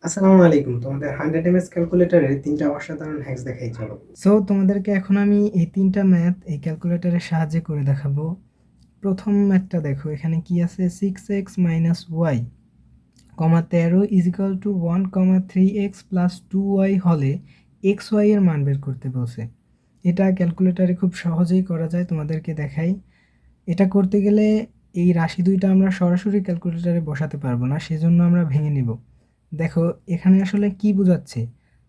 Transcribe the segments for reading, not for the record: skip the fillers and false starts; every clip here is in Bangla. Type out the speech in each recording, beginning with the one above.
আসসালামু আলাইকুম। তোমাদের 100 এমএস ক্যালকুলেটরের ৩টা অসাধারণ হ্যাকস দেখাই চলো। তোমাদেরকে এখন আমি এই ৩টা ম্যাথ এই ক্যালকুলেটরের সাহায্যে করে দেখাবো। প্রথম ম্যাথটা দেখো, এখানে কি আছে 6x - y, 13 = 1, 3x + 2y হলে xy এর মান বের করতে বলছে। এটা ক্যালকুলেটরে খুব সহজেই করা যায়, তোমাদেরকে দেখাই। এটা করতে গেলে এই রাশি দুইটা আমরা সরাসরি ক্যালকুলেটরে বসাতে পারবো না, সেজন্য আমরা ভেঙে নিব। দেখো এখানে আসলে কি বোঝাচ্ছে,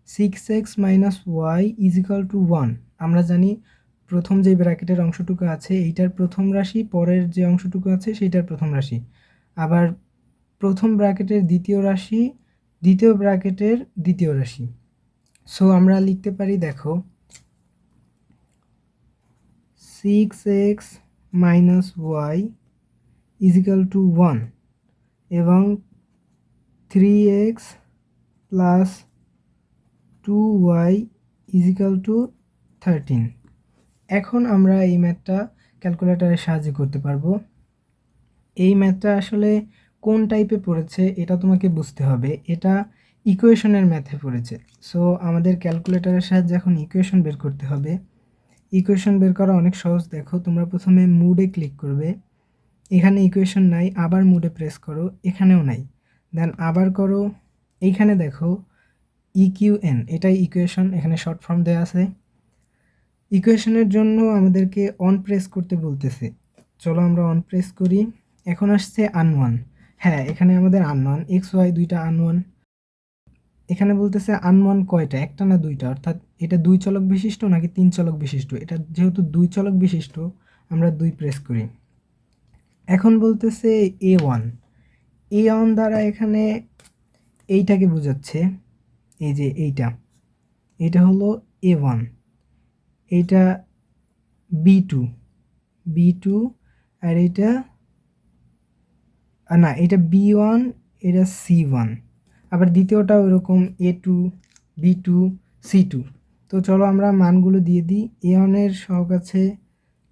6x - y = 1। আমরা জানি প্রথম যে ব্র্যাকেটের অংশটুকু আছে এইটার প্রথম রাশি, পরের যে অংশটুকু আছে সেইটার প্রথম রাশি। আবার প্রথম ব্র্যাকেটের দ্বিতীয় রাশি, দ্বিতীয় ব্র্যাকেটের দ্বিতীয় রাশি। সো আমরা লিখতে পারি, দেখো 6x - y = 1 এবং 3x + 2y = 13। এখন আমরা এই ম্যাথটা ক্যালকুলেটরের সাহায্যে করতে পারবো। এই ম্যাথটা আসলে কোন টাইপে পড়েছে এটা তোমাকে বুঝতে হবে। এটা ইকুয়েশনের ম্যাথে পড়েছে। সো আমাদের ক্যালকুলেটরের সাহায্যে এখন ইকুয়েশন বের করতে হবে। ইকুয়েশন বের করা অনেক সহজ। দেখো তোমরা প্রথমে মুডে ক্লিক করবে, এখানে ইকুয়েশন নাই, আবার মুডে প্রেস করো, এখানেও নাই। দেন আবার করো, এইখানে দেখো ইকিউএন, এটাই ইকুয়েশন, এখানে শর্ট ফর্ম দেওয়া আছে। ইকুয়েশনের জন্য আমাদেরকে অন প্রেস করতে বলতেছে। চলো আমরা অন প্রেস করি। এখন আসছে আনওয়ান। হ্যাঁ, এখানে আমাদের আনওয়ান এক্স ওয়াই দুইটা আনওয়ান। এখানে বলতেছে আনওয়ান কয়টা, একটা না দুইটা, অর্থাৎ এটা 2 চলক বিশিষ্ট নাকি 3 চলক বিশিষ্ট। এটা যেহেতু 2 চলক বিশিষ্ট, আমরা 2 প্রেস করি। এখন বলতেছে A1। A1 দ্বারা এখানে এইটাকে বোঝাচ্ছে, এই যে এইটা, এটা হলো A1, এইটা B2, B2, আর এইটা না, এটা B1, এটা C1। আবার দ্বিতীয়টাও এরকম A2, B2, C2। তো চলো আমরা মানগুলো দিয়ে দিই। A1 এর সহগ আছে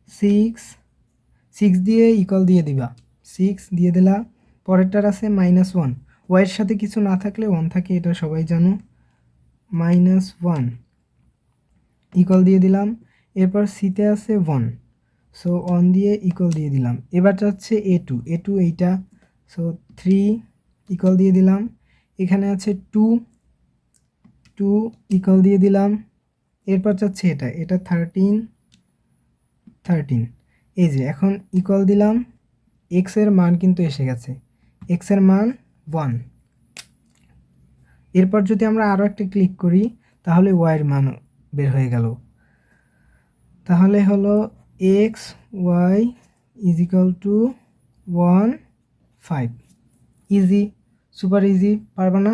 6, 6 দিয়ে ইকুয়াল দিয়ে দিবা, 6 দিয়ে দিলা। পরেরটার আছে -1, ওয়াইয়ের সাথে কিছু না থাকলে 1 থাকে, এটা সবাই জানো। -1 ইকুয়াল দিয়ে দিলাম। এরপর সিতে আছে 1, সো 1 দিয়ে ইকুয়াল দিয়ে দিলাম। এবার যাচ্ছে A2, A2 এইটা, সো 3 ইকুয়াল দিয়ে দিলাম। এখানে আছে 2, 2 ইকুয়াল দিয়ে দিলাম। এরপর যাচ্ছে এটা, এটা 13, 13। এই যে এখন ইকুয়াল দিলাম। এক্স এর মান কিন্তু এসে গেছে, এক্স এর মান 1। এরপর যদি আমরা আরও একটা ক্লিক করি তাহলে ওয়াইয়ের মান বের হয়ে গেল। তাহলে হলো X Y = 1, 5। Easy, super easy, পারবা না?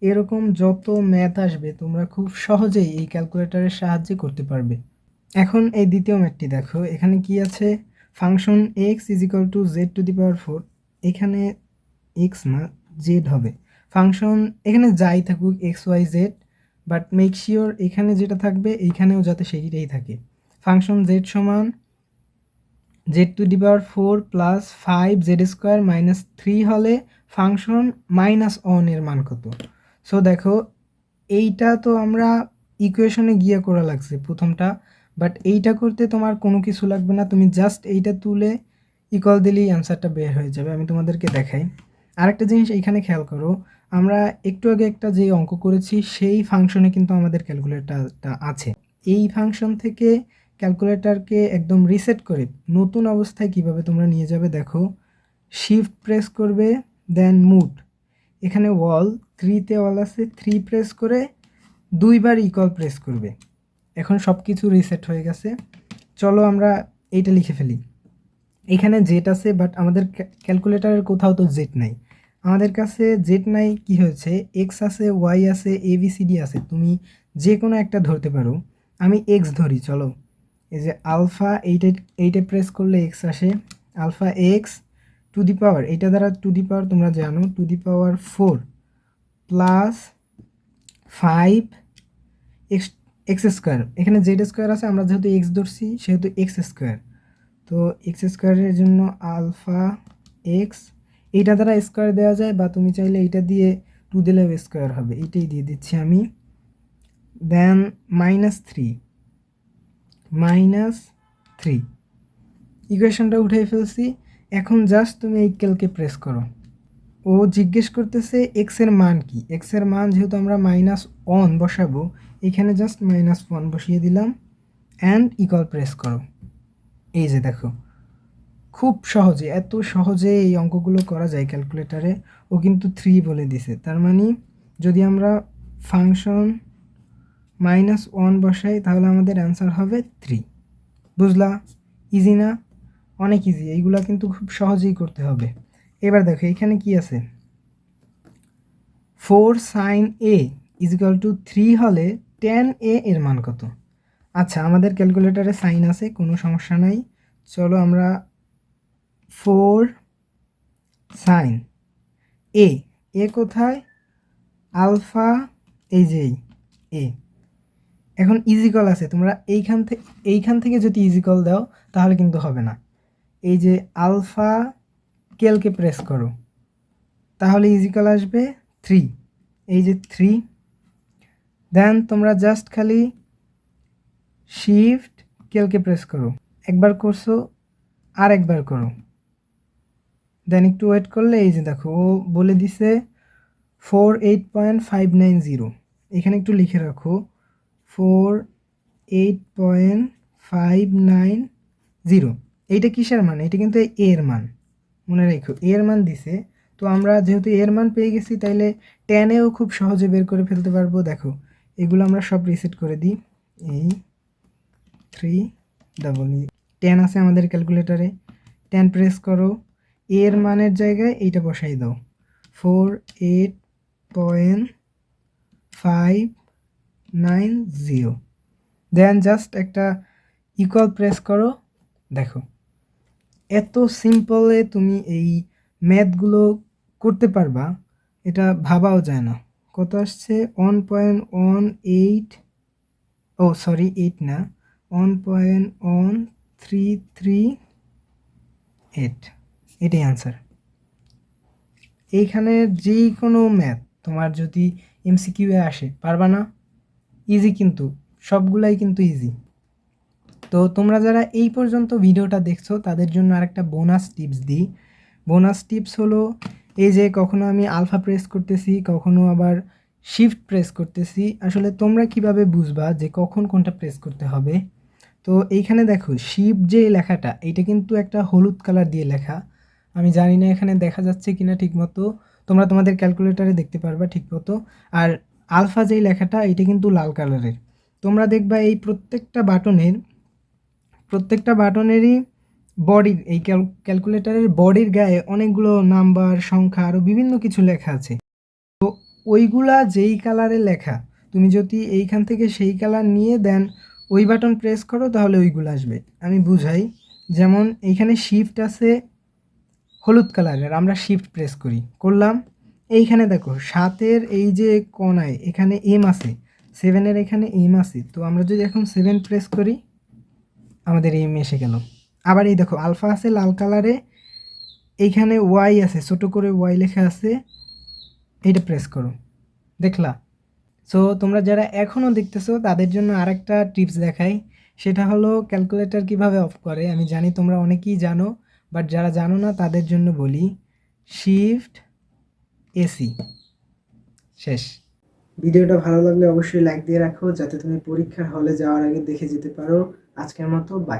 এরকম যত ম্যাথ আসবে তোমরা খুব সহজেই এই ক্যালকুলেটরের সাহায্যে করতে পারবে। এখন এই দ্বিতীয় ম্যাথটি দেখো, এখানে কি আছে, ফাংশন x = z⁴। এখানে x না, z হবে। ফাংশন এখানে যাই থাকুক x y z, but make sure এখানে যেটা থাকবে এইখানেও যাতে সেইটাই থাকে। ফাংশন z সমান z⁴ প্লাস 5z² - 3 হলে ফাংশন -1 এর মান কত। সো দেখো এইটা তো আমরা ইকুয়েশনে গিয়ে করা লাগছে প্রথমটা, বাট এইটা করতে তোমার কোনো কিছু লাগবে না, তুমি জাস্ট এইটা তুলে ইকুয়াল দিলেই অ্যান্সারটা বের হয়ে যাবে। আমি তোমাদেরকে দেখাই। আরেকটা জিনিস এইখানে খেয়াল করো, আমরা একটু আগে একটা যে অঙ্ক করেছি সেই ফাংশনে কিন্তু আমাদের ক্যালকুলেটরটা আছে। এই ফাংশন থেকে ক্যালকুলেটরকে একদম রিসেট করে নতুন অবস্থায় কিভাবে তোমরা নিয়ে যাবে দেখো, শিফট প্রেস করবে, দেন মুড, এখানে ওয়াল 3তে ওয়াল আছে, 3 প্রেস করে 2 বার ইকুয়াল প্রেস করবে। এখন সব কিছু রিসেট হয়ে গেছে। চলো আমরা এইটা লিখে ফেলি। এখানে জেড আছে, বাট আমাদের ক্যালকুলেটরের কোথাও তো জেড নাই। আমাদের কাছে জেড নাই, কি হয়েছে, এক্স আছে, ওয়াই আছে, এবিসিডি আছে, তুমি যে কোনো একটা ধরতে পারো। আমি এক্স ধরি, চলো। এই যে আলফা, এইটা প্রেস করলে এক্স আসে, আলফা এক্স টু দি পাওয়ার, এইটা দ্বারা টু দি পাওয়ার তোমরা জানো, to the power 4 plus 5 x, x square. এখানে জেড স্কোয়ার আছে, আমরা যেহেতু এক্স ধরছি সেহেতু এক্স স্কোয়ার। তো এক্স স্কোয়ারের জন্য আলফা এক্স, এইটা দ্বারা স্কোয়ার দেওয়া যায়, বা তুমি চাইলে এইটা দিয়ে টু দিলে স্কোয়ার হবে, এইটাই দিয়ে দিচ্ছি আমি। দেন -3 ইকুয়েশনটা উঠিয়ে ফেলছি। এখন জাস্ট তুমি এই ক্যালকে প্রেস করো। ও জিজ্ঞেস করতেছে এক্স এর মান কি। এক্স এর মান যেহেতু আমরা -1 বসাবো, এখানে জাস্ট -1 বসিয়ে দিলাম অ্যান্ড ইকুয়াল প্রেস করো। এই যে দেখো, খুব সহজে, এত সহজে এই অঙ্কগুলো করা যায় ক্যালকুলেটারে। ও কিন্তু 3 বলে দিছে, তার মানে যদি আমরা ফাংশন -1 বসাই তাহলে আমাদের অ্যান্সার হবে 3। বুঝলা? ইজি না? অনেক ইজি। এইগুলা কিন্তু খুব সহজেই করতে হবে। এবার দেখো এখানে কি আছে, 4 sin a = 3 হলে tan a এর মান কত? আচ্ছা, আমাদের ক্যালকুলেটরে সাইন আছে, কোনো সমস্যা নাই। চলো আমরা 4 sin a, এ কোথায়? আলফা, এই যে এ। এখন ইজিকল আছে, তোমরা এইখান থেকে যদি ইজিকল দাও তাহলে কিন্তু হবে না। এই যে আলফা কেলকে প্রেস করো, তাহলে ইজিকল আসবে 3। এই যে 3, দেন তোমরা জাস্ট খালি শিফট কেলকে প্রেস করো। একবার করছো, আর একবার করো, দেন একটু ওয়েট করলে এই যে দেখো ও বলে দিছে 48.590। এখানে একটু লিখে রাখো 48.590। এইটা কিসের মান? এটা কিন্তু এর মান, মনে রেখো এর মান দিছে। তো আমরা যেহেতু এর মান পেয়ে গেছি, তাইলে টেনেও খুব সহজে বের করে ফেলতে পারবো। দেখো এগুলো আমরা সব রিসেট করে দিই। এই 3 আছে আমাদের ক্যালকুলেটারে, 10 প্রেস করো, এর মানের জায়গায় এইটা বসাই দাও, 48.590। দেন জাস্ট একটা ইকুয়াল প্রেস করো। দেখো এত সিম্পলে তুমি এই ম্যাথগুলো করতে পারবা, এটা ভাবাও যায় না। কত আসছে? 1.18, ও সরি 8 না, 1.1338, এটাই আনসার। এইখানে যে কোনো ম্যাথ তোমার যদি এমসিকিউ এ আসে, পারবা না? ইজি, কিন্তু সবগুলাই কিন্তু ইজি। তো তোমরা যারা এই পর্যন্ত ভিডিওটা দেখছো তাদের জন্য আরেকটা বোনাস টিপস দিই। বোনাস টিপস হলো, এই যে কখনো আমি আলফা প্রেস করতেছি, কখনো আবার শিফট প্রেস করতেছি। আসলে তোমরা কিভাবে বুঝবা যে কখন কোনটা প্রেস করতে হবে? তো এইখানে দেখো শিফট যে লেখাটা, এইটা কিন্তু একটা হলুদ কালার দিয়ে লেখা। আমি জানি না এখানে দেখা যাচ্ছে কিনা ঠিকমতো, তোমরা তোমাদের ক্যালকুলেটারে দেখতে পারবা ঠিকমতো। আর আলফা যেই লেখাটা, এটা কিন্তু লাল কালারের। তোমরা দেখবা এই প্রত্যেকটা বাটনেরই বডির, এই ক্যালকুলেটরের বডির গায়ে অনেকগুলো নাম্বার, সংখ্যা আরও বিভিন্ন কিছু লেখা আছে। তো ওইগুলা যেই কালারে লেখা, তুমি যদি এইখান থেকে সেই কালার নিয়ে দেন ওই বাটন প্রেস করো, তাহলে ওইগুলো আসবে। আমি বুঝাই, যেমন এইখানে শিফট আছে হলুদ কালারের, আমরা শিফট প্রেস করলাম। এইখানে দেখো 7-এর এই যে কোনায় এখানে এম আছে, 7-এর এখানে এম আছে। তো আমরা যদি এখন 7 প্রেস করি, আমাদের এম এসে গেল। আবার এই দেখো আলফা আছে লাল কালারে, এইখানে ওয়াই আছে, ছোট করে ওয়াই লেখা আছে, এইটা প্রেস করো, দেখলা? সো তোমরা যারা এখনও দেখতেছো তাদের জন্য আরেকটা টিপস দেখাই। সেটা হলো ক্যালকুলেটর কিভাবে অফ করে। আমি জানি তোমরা অনেকেই জানো, বাট যারা জানো না তাদের জন্য বলি, শিফট এসি, শেষ। ভিডিওটা ভালো লাগলে অবশ্যই লাইক দিয়ে রাখো, যাতে তুমি পরীক্ষার হলে যাওয়ার আগে দেখে যেতে পারো। আজকের মতো বাই।